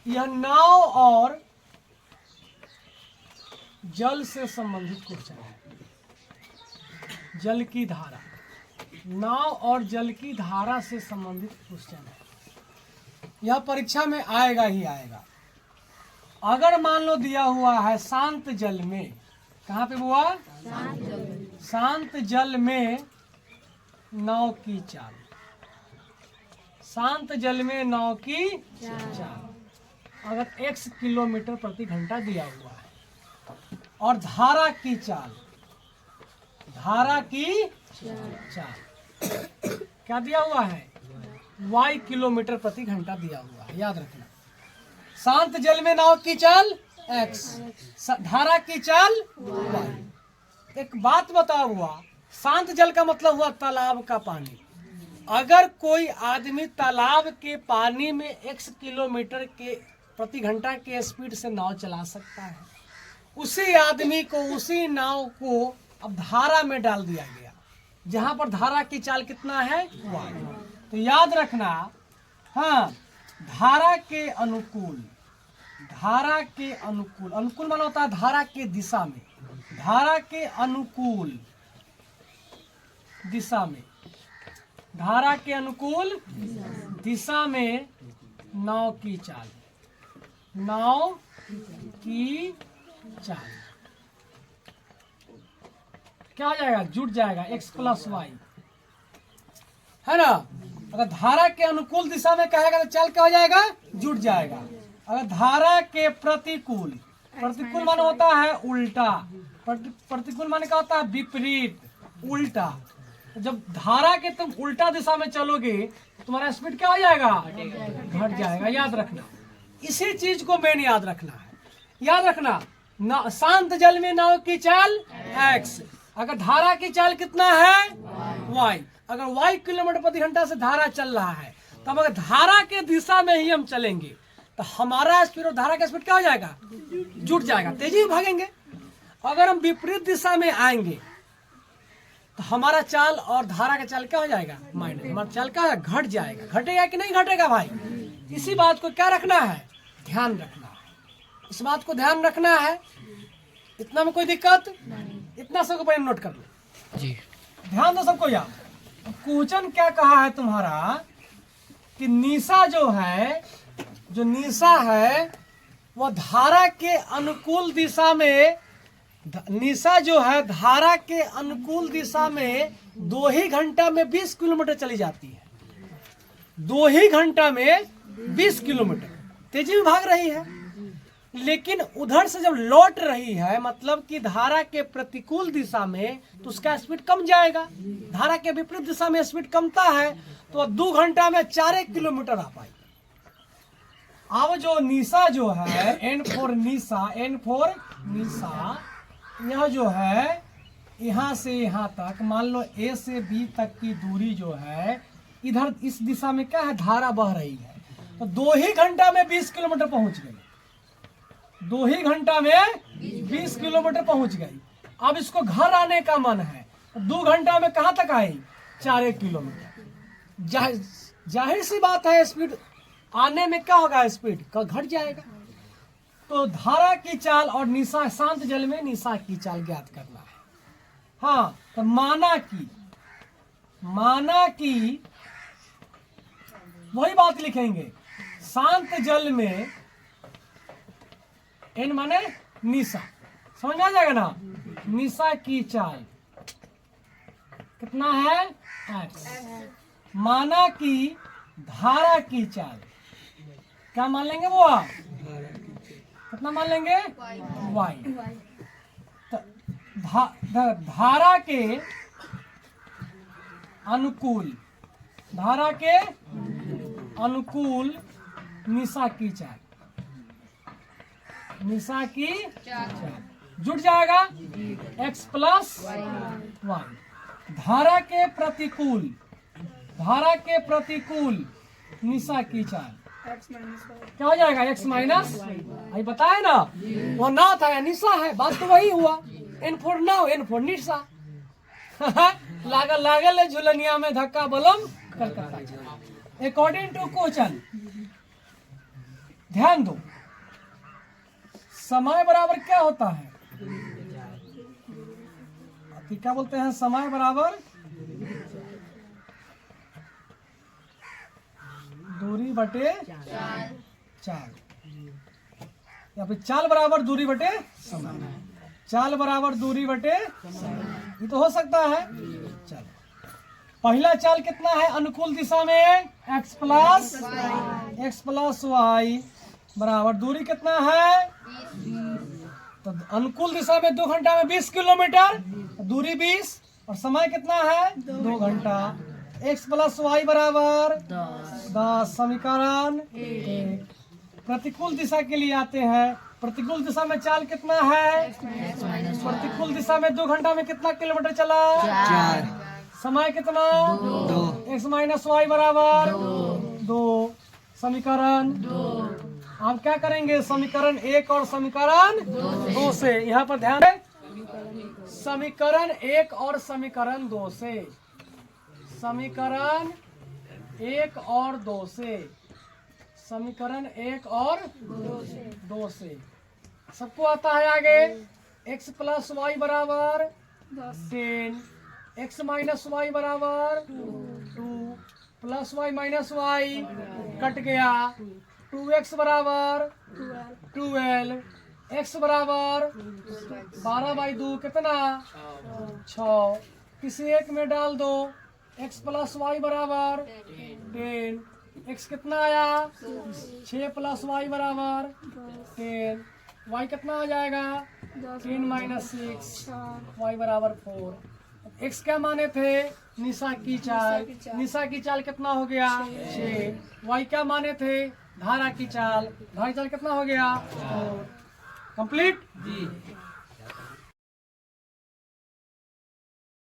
यह नाव और जल से संबंधित क्वेश्चन है। जल की धारा, नाव और जल की धारा से संबंधित क्वेश्चन है। यह परीक्षा में आएगा ही आएगा। अगर मान लो दिया हुआ है शांत जल में, कहाँ पे हुआ? शांत जल में नाव की चाल, शांत जल में नाव की चाल अगर x किलोमीटर प्रति घंटा दिया हुआ है और धारा की चाल, धारा की चाल क्या दिया हुआ है? y किलोमीटर प्रति घंटा दिया हुआ है। याद रखना, शांत जल में नाव की चाल x, धारा की चाल y। एक बात बता हुआ, शांत जल का मतलब हुआ तालाब का पानी। अगर कोई आदमी तालाब के पानी में x किलोमीटर के प्रति घंटा के स्पीड से नाव चला सकता है, उसी आदमी को, उसी नाव को अब धारा में डाल दिया गया, जहां पर धारा की चाल कितना है? y। तो याद रखना, हाँ, धारा के अनुकूल, धारा के अनुकूल, अनुकूल माना होता है धारा के दिशा में, धारा के अनुकूल दिशा में, धारा के अनुकूल दिशा में नाव की चाल, नाव की चाल क्या हो जाएगा? जुट जाएगा x प्लस वाई, है ना। अगर धारा के अनुकूल दिशा में कहेगा तो चाल क्या हो जाएगा? जुट जाएगा। अगर धारा के प्रतिकूल, प्रतिकूल माने होता है उल्टा, प्रतिकूल माने क्या होता है? विपरीत, उल्टा। जब धारा के तुम उल्टा दिशा में चलोगे तुम्हारा स्पीड क्या हो जाएगा? घट जाएगा। याद रखना, इसी चीज को मेन याद रखना है। याद रखना, शांत जल में नाव की चाल x, अगर धारा की चाल कितना है? y। अगर y किलोमीटर प्रति घंटा से धारा चल रहा है, तब अगर धारा के दिशा में ही हम चलेंगे तो हमारा स्पीड और धारा का स्पीड क्या हो जाएगा? जुट जाएगा, तेजी में भागेंगे। अगर हम विपरीत दिशा में आएंगे तो हमारा चाल और धारा का चाल क्या हो जाएगा? माइनस। हमारा चाल क्या है? घट जाएगा। घटेगा कि नहीं घटेगा भाई? इसी बात को क्या रखना है? ध्यान रखना है। इस बात को ध्यान रखना है। इतना में कोई दिक्कत? इतना सबको पहले नोट कर लो जी, ध्यान दो सबको। याद, क्वेश्चन क्या कहा है तुम्हारा कि निशा जो है, जो निशा है वह धारा के अनुकूल दिशा में, निशा जो है धारा के अनुकूल दिशा में 2 ही घंटा में 20 किलोमीटर चली जाती है। 2 ही घंटा में 20 किलोमीटर तेजी में भाग रही है। लेकिन उधर से जब लौट रही है, मतलब कि धारा के प्रतिकूल दिशा में, तो उसका स्पीड कम जाएगा। धारा के विपरीत दिशा में स्पीड कमता है, तो 2 घंटा में 4 किलोमीटर आ पाएगी। अब जो निशा जो है, N for Nisha, N for Nisha, यह जो है यहाँ से यहाँ तक, मान लो A से B तक की दूरी जो है, इधर इस दिशा में क्या है? धारा बह रही है। तो 2 ही घंटा में 20 किलोमीटर पहुंच गई। 2 ही घंटा में 20 किलोमीटर पहुंच गई। अब इसको घर आने का मन है, 2 घंटा में कहाँ तक आई? 4 किलोमीटर। जाहिर सी बात है, स्पीड आने में क्या होगा? स्पीड का घट जाएगा। तो धारा की चाल और निशा, शांत जल में निशा की चाल ज्ञात करना है। हाँ, तो माना कि वही बात लिखेंगे, शांत जल में N माने निशा, समझ में आ जाएगा ना। निशा की चाल कितना है? x। माना कि धारा की चाल क्या मान लेंगे? वो कितना मान लेंगे? y। तो धारा के अनुकूल, धारा के अनुकूल निशा की चाल, निशा की चाल जुट जाएगा x प्लस y। धारा के प्रतिकूल, धारा के प्रतिकूल निशा की चाल क्या हो जाएगा? x minus y. बताए ना, वो ना था निशा है, बात तो वही हुआ। N फॉर नाव, N फॉर निशा। लागल है झुलनिया में धक्का बलम कलकत्ता। अकॉर्डिंग टू क्वेश्चन, ध्यान दो, समय बराबर क्या होता है? क्या बोलते हैं? समय बराबर दूरी बटे चाल, या फिर चाल बराबर दूरी बटे समय। चाल बराबर दूरी बटे समय, ये तो हो सकता है। चलो, पहला चाल कितना है? अनुकूल दिशा में x प्लस वाई बराबर दूरी कितना है? तो अनुकूल दिशा में 2 घंटा में 20 किलोमीटर, दूरी 20 और समय कितना है? 2 घंटा। x प्लस वाई बराबर 10। समीकरण 1। प्रतिकूल दिशा के लिए आते हैं। प्रतिकूल दिशा में चाल कितना है? प्रतिकूल दिशा में 2 घंटा में कितना किलोमीटर चला? 4। समय कितना? 2। x माइनस वाई बराबर 2। समीकरण 2। हम क्या करेंगे? समीकरण 1 और समीकरण 2 से, यहाँ पर ध्यान दें, समीकरण 1 और समीकरण 2 से, समीकरण 1 और 2 से, समीकरण 1 और 2 से सबको आता है आगे। x प्लस वाई बराबर 10, x माइनस वाई बराबर 2, plus y minus y cut गया, 2x बराबर 12, x बराबर 12/2 कितना? 6। किसी एक में डाल दो। x प्लस वाई बराबर 10, x कितना आया? 6 प्लस वाई बराबर 10, y कितना आ जाएगा? 3 माइनस 6, y बराबर 4। x क्या माने थे? निशा की चाल। निशा की चाल कितना हो गया? 6। y क्या माने थे? धारा की चाल। धारा की चाल कितना हो गया? 4। कंप्लीट।